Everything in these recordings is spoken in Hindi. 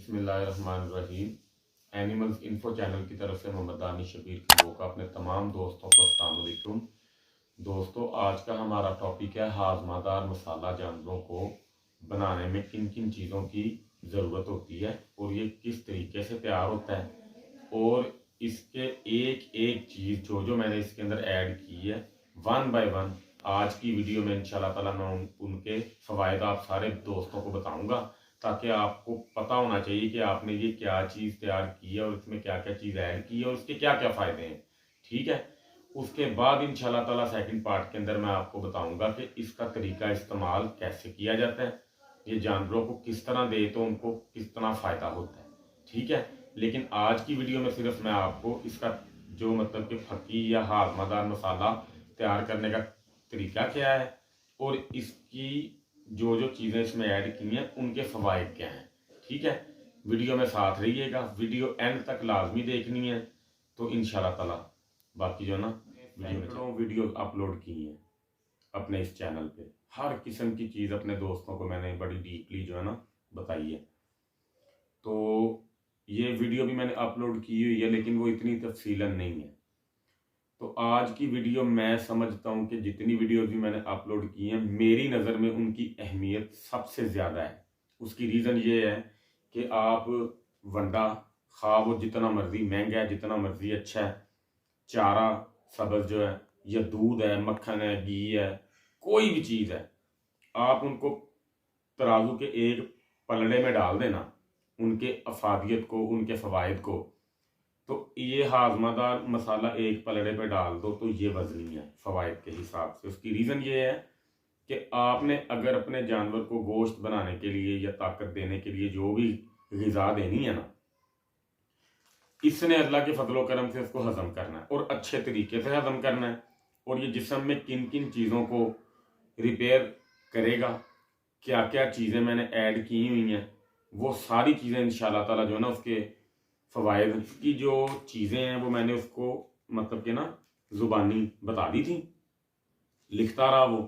बिस्मिल्लाहिर्रहमानिर्रहीम। एनिमल्स इन्फो चैनल की तरफ से मोहम्मद दानिश शबीर खंबो का अपने तमाम दोस्तों को अस्सलाम वालेकुम। दोस्तों, आज का हमारा टॉपिक है हाजमादार मसाला जानवरों को बनाने में किन किन चीज़ों की ज़रूरत होती है और ये किस तरीके से तैयार होता है, और इसके एक एक चीज़ जो जो मैंने इसके अंदर ऐड की है वन बाय वन आज की वीडियो में इंशाल्लाह ताला मैं उनके फ़वाइद आप सारे दोस्तों को बताऊंगा, ताकि आपको पता होना चाहिए कि आपने ये क्या चीज़ तैयार की है और इसमें क्या क्या चीज़ ऐड की है और उसके क्या क्या फ़ायदे हैं। ठीक है, उसके बाद इंशाल्लाह ताला सेकंड पार्ट के अंदर मैं आपको बताऊंगा कि इसका तरीका इस्तेमाल कैसे किया जाता है, ये जानवरों को किस तरह दे तो उनको किस तरह फ़ायदा होता है। ठीक है, लेकिन आज की वीडियो में सिर्फ मैं आपको इसका जो मतलब कि फकी या हाजमादार मसाला तैयार करने का तरीका क्या है और इसकी जो जो चीज़ें इसमें ऐड की हैं उनके फ़वाइद क्या हैं। ठीक है, वीडियो में साथ रहिएगा, वीडियो एंड तक लाजमी देखनी है, तो इंशाल्लाह ताला बाकी जो ना वीडियो अपलोड की हैं अपने इस चैनल पे। हर किस्म की चीज़ अपने दोस्तों को मैंने बड़ी डीपली जो है ना बताई है। तो ये वीडियो भी मैंने अपलोड की हुई है, लेकिन वो इतनी तफसीलन नहीं है। तो आज की वीडियो मैं समझता हूँ कि जितनी वीडियोज़ भी मैंने अपलोड की हैं मेरी नज़र में उनकी अहमियत सबसे ज़्यादा है। उसकी रीज़न ये है कि आप वंडा खा वो जितना मर्ज़ी महंगा है, जितना मर्ज़ी अच्छा है, चारा सब्ज़ जो है या दूध है, मक्खन है, घी है, कोई भी चीज़ है, आप उनको तराजू के एक पलड़े में डाल देना, उनके अफादियत को, उनके फ़वाइद को, तो ये हाजमादार मसाला एक पलड़े पे डाल दो तो ये वजनी है फ़वाइद के हिसाब से। उसकी रीज़न ये है कि आपने अगर अपने जानवर को गोश्त बनाने के लिए या ताकत देने के लिए जो भी ग़िज़ा देनी है ना, इसने अल्लाह के फजलो करम से उसको हज़म करना है और अच्छे तरीके से हज़म करना है। और ये जिस्म में किन किन चीज़ों को रिपेयर करेगा, क्या क्या चीज़ें मैंने ऐड की हुई हैं, वो सारी चीज़ें इंशाल्लाह ताला जो है ना उसके फ़वाइद की जो चीज़ें हैं वो मैंने उसको मतलब कि ना ज़ुबानी बता दी थी, लिखता रहा वो,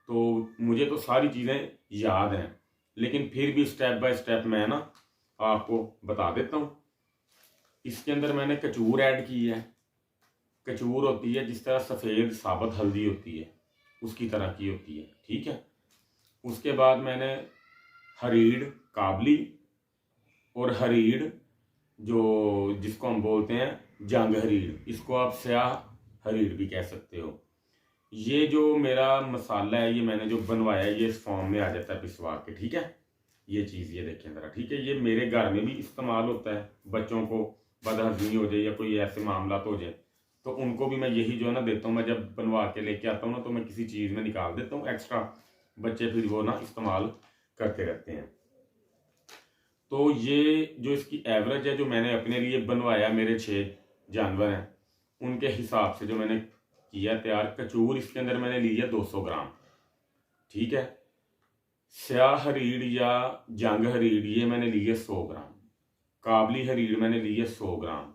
तो मुझे तो सारी चीज़ें याद हैं, लेकिन फिर भी स्टेप बाय स्टेप मैं ना आपको बता देता हूँ। इसके अंदर मैंने कचूर ऐड की है। कचूर होती है जिस तरह सफ़ेद साबुत हल्दी होती है उसकी तरह की होती है। ठीक है, उसके बाद मैंने हरीड़ काबली और हरीड़ जो जिसको हम बोलते हैं जंग हरीड़, इसको आप स्याह हरीड़ भी कह सकते हो। ये जो मेरा मसाला है ये मैंने जो बनवाया है ये इस फॉर्म में आ जाता है पिसवा के। ठीक है, ये चीज़ ये देखें ज़रा। ठीक है, ये मेरे घर में भी इस्तेमाल होता है, बच्चों को बदहज़मी हो जाए या कोई ऐसे मामला हो जाए तो उनको भी मैं यही जो है ना देता हूँ। मैं जब बनवा के लेके आता हूँ ना तो मैं किसी चीज़ में निकाल देता हूँ एक्स्ट्रा, बच्चे फिर वो ना इस्तेमाल करते रहते हैं। तो ये जो इसकी एवरेज है जो मैंने अपने लिए बनवाया, मेरे 6 जानवर हैं उनके हिसाब से जो मैंने किया तैयार। कचूर इसके अंदर मैंने लिया 200 ग्राम। ठीक है, स्याह हरीड़ या जंग हरीड़ ये मैंने लिए 100 ग्राम। काबली हरीड़ मैंने लिए 100 ग्राम।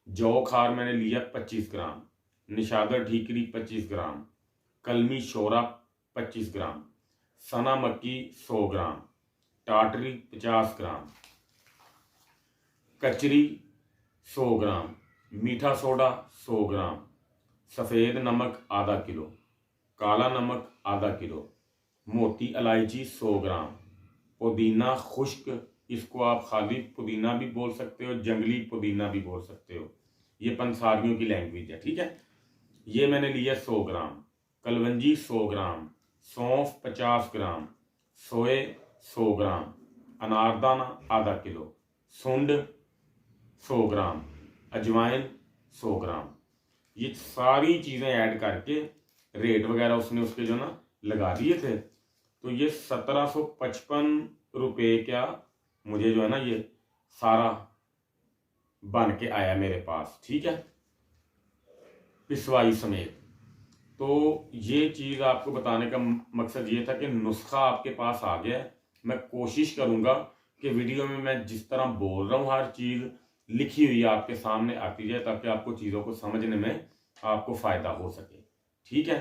जौ खार मैंने लिया 25 ग्राम। निशागर ठीकरी 25 ग्राम। कलमी शोरा 25 ग्राम। सना मक्की 100 ग्राम। टाटरी 50 ग्राम। कचरी 100 ग्राम। मीठा सोडा 100 ग्राम। सफ़ेद नमक आधा किलो। काला नमक आधा किलो। मोटी इलायची 100 ग्राम। पुदीना खुश्क, इसको आप खाली पुदीना भी बोल सकते हो, जंगली पुदीना भी बोल सकते हो, ये पंसारियों की लैंग्वेज है। ठीक है, ये मैंने लिया 100 ग्राम। कलवंजी 100 ग्राम। सौंफ 50 ग्राम। सोए 100 ग्राम। अनारदाना आधा किलो। सुंड 100 ग्राम। अजवाइन 100 ग्राम। ये सारी चीज़ें ऐड करके रेट वगैरह उसने उसके जो ना लगा दिए थे, तो ये 1755 रुपये क्या मुझे जो है ना ये सारा बन के आया मेरे पास। ठीक है, पिसवाई समेत। तो ये चीज़ आपको बताने का मकसद ये था कि नुस्खा आपके पास आ गया है। मैं कोशिश करूँगा कि वीडियो में मैं जिस तरह बोल रहा हूँ हर चीज़ लिखी हुई आपके सामने आती जाए, ताकि आपको चीज़ों को समझने में आपको फ़ायदा हो सके। ठीक है,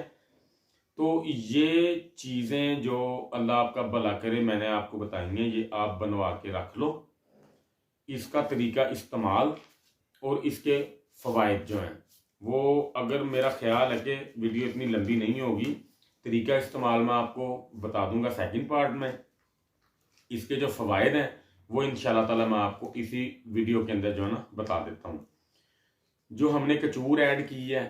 तो ये चीज़ें जो अल्लाह आपका भला करे मैंने आपको बताई हैं, ये आप बनवा के रख लो। इसका तरीका इस्तेमाल और इसके फ़वाइद जो हैं वो, अगर मेरा ख्याल है कि वीडियो इतनी लंबी नहीं होगी, तरीका इस्तेमाल मैं आपको बता दूंगा सेकंड पार्ट में। इसके जो फ़वाइद हैं वो इंशाल्लाह ताला मैं आपको इसी वीडियो के अंदर जो है ना बता देता हूँ। जो हमने कचूर ऐड की है,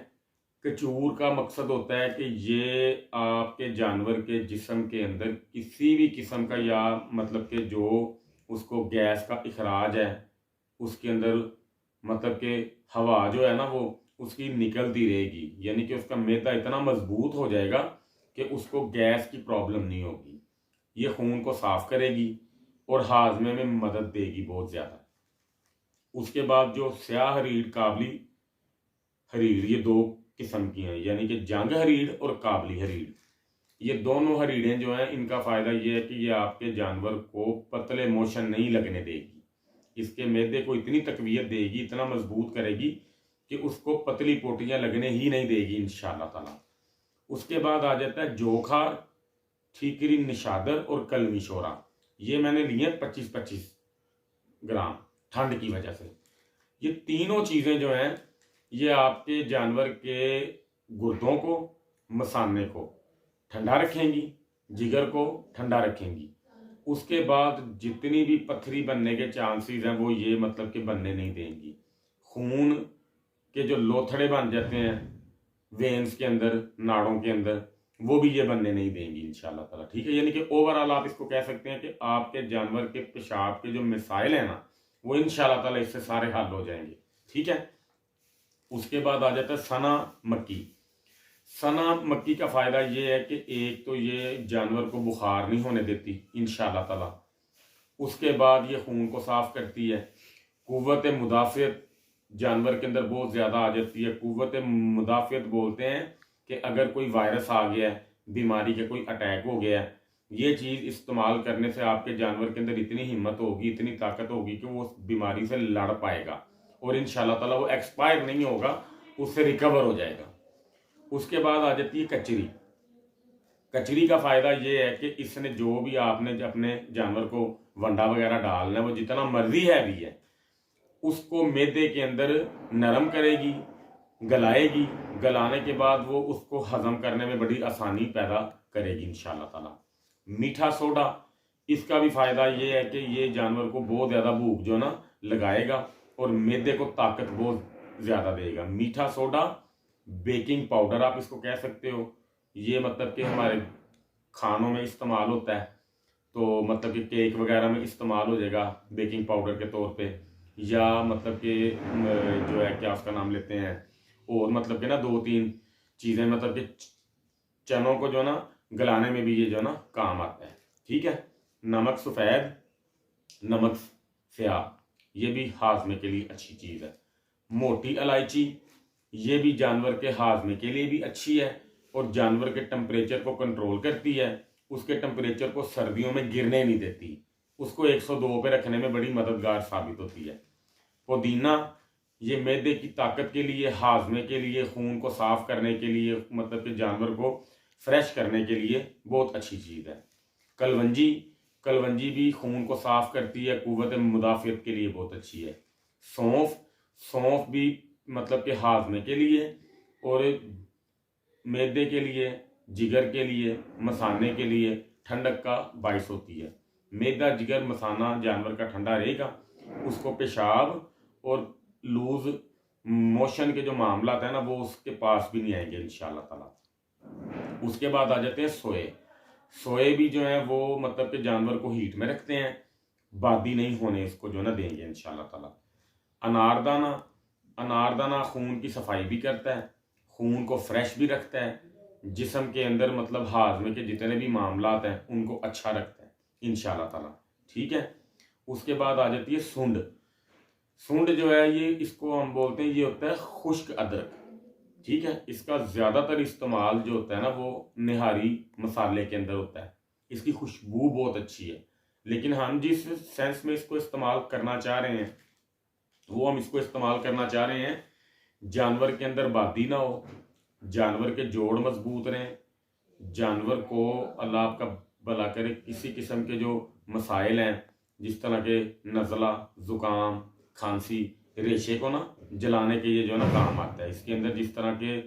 कचूर का मकसद होता है कि ये आपके जानवर के जिस्म के अंदर किसी भी किस्म का, या मतलब कि जो उसको गैस का इखराज है उसके अंदर, मतलब कि हवा जो है ना वो उसकी निकलती रहेगी, यानी कि उसका मैदा इतना मजबूत हो जाएगा कि उसको गैस की प्रॉब्लम नहीं होगी। ये खून को साफ करेगी और हाजमे में मदद देगी बहुत ज़्यादा। उसके बाद जो स्याह हरीड़, काबली हरीड़, ये दो किस्म की हैं, यानी कि जंग हरीड़ और काबली हरीड़, ये दोनों हरीड़ें जो हैं इनका फ़ायदा ये है कि ये आपके जानवर को पतले मोशन नहीं लगने देगी, इसके मैदे को इतनी तकवीयत देगी, इतना मजबूत करेगी कि उसको पतली पोटियां लगने ही नहीं देगी इंशाअल्लाह ताला। उसके बाद आ जाता है जोखार, ठीकरी, निशादर और कलमी शोरा। ये मैंने लिए 25-25 ग्राम ठंड की वजह से। ये तीनों चीज़ें जो हैं ये आपके जानवर के गुर्दों को, मसाने को ठंडा रखेंगी, जिगर को ठंडा रखेंगी। उसके बाद जितनी भी पत्थरी बनने के चांसेस हैं वो ये मतलब कि बनने नहीं देंगी। खून के जो लोथड़े बन जाते हैं वेन्स के अंदर, नाड़ों के अंदर, वो भी ये बनने नहीं देंगी इंशाल्लाह ताला। ठीक है, यानी कि ओवरऑल आप इसको कह सकते हैं कि आपके जानवर के पेशाब के जो मिसाइल हैं ना वो इंशाल्लाह ताला इससे सारे हल हो जाएंगे। ठीक है। उसके बाद आ जाता है सना मक्की। सना मक्की का फ़ायदा ये है कि एक तो ये जानवर को बुखार नहीं होने देती इंशाल्लाह ताला। उसके बाद ये खून को साफ़ करती है। कुव्वत मुदाफ़ियत जानवर के अंदर बहुत ज़्यादा आ जाती है। कुव्वत मुदाफ़ियत बोलते हैं कि अगर कोई वायरस आ गया है, बीमारी का कोई अटैक हो गया है, ये चीज़ इस्तेमाल करने से आपके जानवर के अंदर इतनी हिम्मत होगी, इतनी ताकत होगी कि वो उस बीमारी से लड़ पाएगा और इंशाल्लाह ताला वो एक्सपायर नहीं होगा, उससे रिकवर हो जाएगा। उसके बाद आ जाती है कचरी। कचरी का फ़ायदा ये है कि इसने जो भी आपने अपने जानवर को वंडा वगैरह डालना है वो जितना मर्जी हैवी है उसको मैदे के अंदर नरम करेगी, गलाएगी। गलाने के बाद वो उसको हजम करने में बड़ी आसानी पैदा करेगी इंशाल्लाह ताला। मीठा सोडा, इसका भी फ़ायदा ये है कि ये जानवर को बहुत ज़्यादा भूख जो ना लगाएगा और मैदे को ताकत बहुत ज़्यादा देगा। मीठा सोडा, बेकिंग पाउडर आप इसको कह सकते हो, ये मतलब कि हमारे खानों में इस्तेमाल होता है, तो मतलब कि केक वगैरह में इस्तेमाल हो जाएगा बेकिंग पाउडर के तौर पे, या मतलब कि जो है क्या उसका नाम लेते हैं, और मतलब कि ना 2-3 चीज़ें मतलब कि चनों को जो ना गलाने में भी ये जो ना काम आता है। ठीक है। नमक सफ़ेद, नमक स्याह, ये भी हाजमे के लिए अच्छी चीज़ है। मोटी इलायची, ये भी जानवर के हाजमे के लिए भी अच्छी है और जानवर के टेम्परेचर को कंट्रोल करती है। उसके टेम्परेचर को सर्दियों में गिरने नहीं देती, उसको 102 पे रखने में बड़ी मददगार साबित होती है। पुदीना, ये मैदे की ताकत के लिए, हाजमे के लिए, खून को साफ करने के लिए, मतलब कि जानवर को फ्रेश करने के लिए बहुत अच्छी चीज़ है। कलवंजी, कलवंजी भी खून को साफ करती है, कुव्वत मुदाफ़ियत के लिए बहुत अच्छी है। सौंफ, सौंफ भी मतलब कि हाजमे के लिए और मैदे के लिए, जिगर के लिए, मसाने के लिए ठंडक का बाइस होती है। मैदा, जिगर, मसाना जानवर का ठंडा रहेगा, उसको पेशाब और लूज मोशन के जो मामला है ना वो उसके पास भी नहीं आएंगे इंशाल्लाह ताला। उसके बाद आ जाते हैं सोए। सोए भी जो है वो मतलब कि जानवर को हीट में रखते हैं, बादी नहीं होने इसको जो ना देंगे इंशाल्लाह ताला। अनारदाना, अनारदाना खून की सफाई भी करता है, खून को फ्रेश भी रखता है, जिस्म के अंदर मतलब हाजमे के जितने भी मामलात हैं उनको अच्छा रखता है इंशाल्लाह ताला। ठीक है। उसके बाद आ जाती है सूंड। सूंड जो है ये, इसको हम बोलते हैं, ये होता है खुश्क अदरक। ठीक है। इसका ज़्यादातर इस्तेमाल जो होता है ना वो निहारी मसाले के अंदर होता है, इसकी खुशबू बहुत अच्छी है, लेकिन हम जिस सेंस में इसको इस्तेमाल करना चाह रहे हैं वो हम इसको इस्तेमाल करना चाह रहे हैं जानवर के अंदर बादी ना हो, जानवर के जोड़ मजबूत रहें, जानवर को अल्लाह आपका भला करे किसी किस्म के जो मसाइल हैं जिस तरह के नज़ला, ज़ुकाम, खांसी, रेशे को ना जलाने के ये जो है ना काम आता है। इसके अंदर जिस तरह के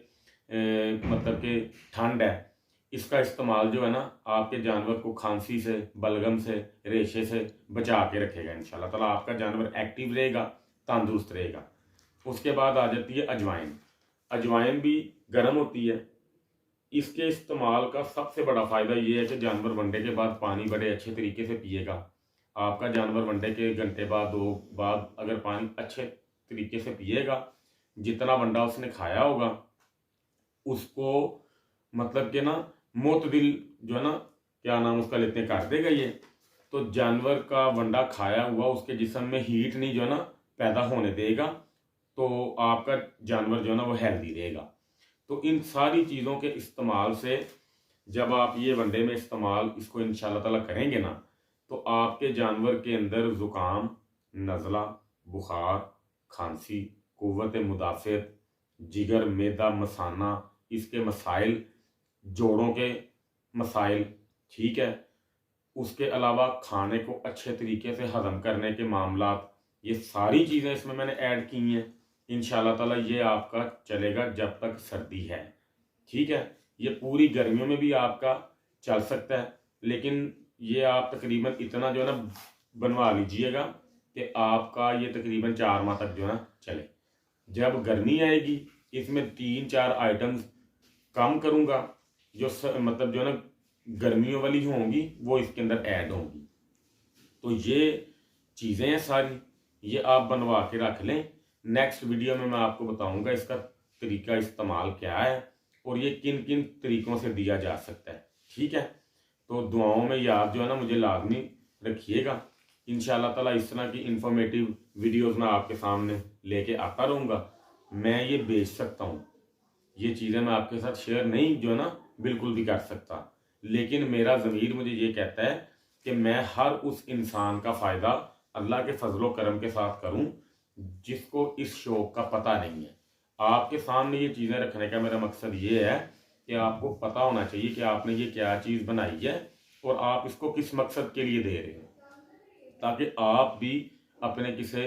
मतलब कि ठंड है, इसका इस्तेमाल जो है ना आपके जानवर को खांसी से, बलगम से, रेशे से बचा के रखेगा। इंशाल्लाह ताला आपका जानवर एक्टिव रहेगा, तंदुरुस्त रहेगा। उसके बाद आ जाती है अजवाइन। अजवाइन भी गर्म होती है। इसके इस्तेमाल का सबसे बड़ा फ़ायदा ये है कि जानवर वनडे के बाद पानी बड़े अच्छे तरीके से पिएगा। आपका जानवर वनडे के घंटे बाद, 2 बाद अगर पानी अच्छे तरीके से पिएगा, जितना वंडा उसने खाया होगा उसको मतलब कि ना मोतदिल जो है ना, क्या नाम उसका लेते हैं, कर देगा ये। तो जानवर का वंडा खाया हुआ उसके जिस्म में हीट नहीं जो है ना पैदा होने देगा, तो आपका जानवर जो है ना वो हेल्दी रहेगा। तो इन सारी चीज़ों के इस्तेमाल से जब आप ये वनडे में इस्तेमाल इसको इंशाल्लाह ताला करेंगे ना, तो आपके जानवर के अंदर ज़ुकाम, नज़ला, बुखार, खांसी, कुव्वत मुदाफ़ियत, जिगर, मैदा, मसाना, इसके मसाइल, जोड़ों के मसाइल, ठीक है, उसके अलावा खाने को अच्छे तरीके से हज़म करने के मामलात, ये सारी चीज़ें इसमें मैंने ऐड की हैं। इंशाल्लाह ताला ये आपका चलेगा जब तक सर्दी है, ठीक है। ये पूरी गर्मियों में भी आपका चल सकता है, लेकिन ये आप तकरीबन इतना जो है ना बनवा लीजिएगा कि आपका ये तकरीबन 4 माह तक जो है ना चले। जब गर्मी आएगी इसमें 3-4 आइटम्स कम करूँगा, जो मतलब जो है ना गर्मियों वाली होंगी वो इसके अंदर ऐड होंगी। तो ये चीज़ें हैं सारी, ये आप बनवा के रख लें। नेक्स्ट वीडियो में मैं आपको बताऊंगा इसका तरीका इस्तेमाल क्या है और ये किन किन तरीक़ों से दिया जा सकता है, ठीक है। तो दुआओं में याद जो है ना मुझे लाजमी रखिएगा। इंशाल्लाह ताला इस तरह की इंफॉर्मेटिव वीडियोस मैं आपके सामने लेके आता रहूँगा। मैं ये बेच सकता हूँ, ये चीज़ें मैं आपके साथ शेयर नहीं जो है ना बिल्कुल भी कर सकता, लेकिन मेरा ज़मीर मुझे ये कहता है कि मैं हर उस इंसान का फ़ायदा अल्लाह के फजलो करम के साथ करूं जिसको इस शौक़ का पता नहीं है। आपके सामने ये चीज़ें रखने का मेरा मकसद ये है कि आपको पता होना चाहिए कि आपने ये क्या चीज़ बनाई है और आप इसको किस मकसद के लिए दे रहे हो, ताकि आप भी अपने किसी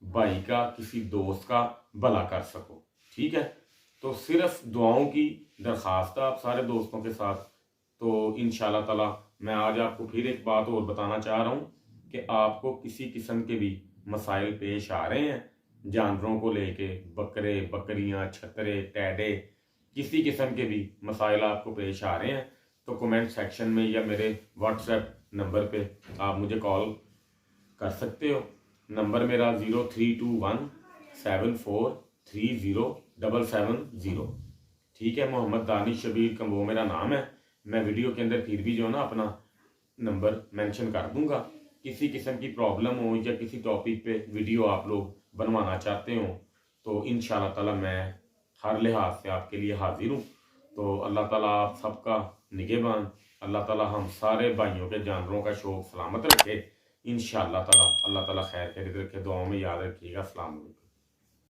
भाई का, किसी दोस्त का भला कर सको, ठीक है। तो सिर्फ दुआओं की दरख्वास्त है आप सारे दोस्तों के साथ। तो इंशाल्लाह ताला मैं आज आपको फिर एक बात और बताना चाह रहा हूँ कि आपको किसी किस्म के भी मसाइल पेश आ रहे हैं जानवरों को लेके, बकरे, बकरियां, छतरे, टैडे, किसी किस्म के भी मसाइल आपको पेश आ रहे हैं, तो कमेंट सेक्शन में या मेरे व्हाट्सएप नंबर पे आप मुझे कॉल कर सकते हो। नंबर मेरा 032174307770, ठीक है। मोहम्मद दानिश शबीर कम्बो मेरा नाम है। मैं वीडियो के अंदर फिर भी जो है ना अपना नंबर मेंशन कर दूंगा। किसी किस्म की प्रॉब्लम हो या किसी टॉपिक पे वीडियो आप लोग बनवाना चाहते हो तो इंशाल्लाह ताला मैं हर लिहाज से आपके लिए हाजिर हूँ। तो अल्लाह ताला आप सबका निगहबान, अल्लाह ताला हम सारे भाइयों के जानवरों का शौक़ सलामत रखे इंशाल्लाह ताला। अल्लाह ताला खैर खैरियत रखे। दुआओं में याद रखिएगा। अस्सलाम वालेकुम।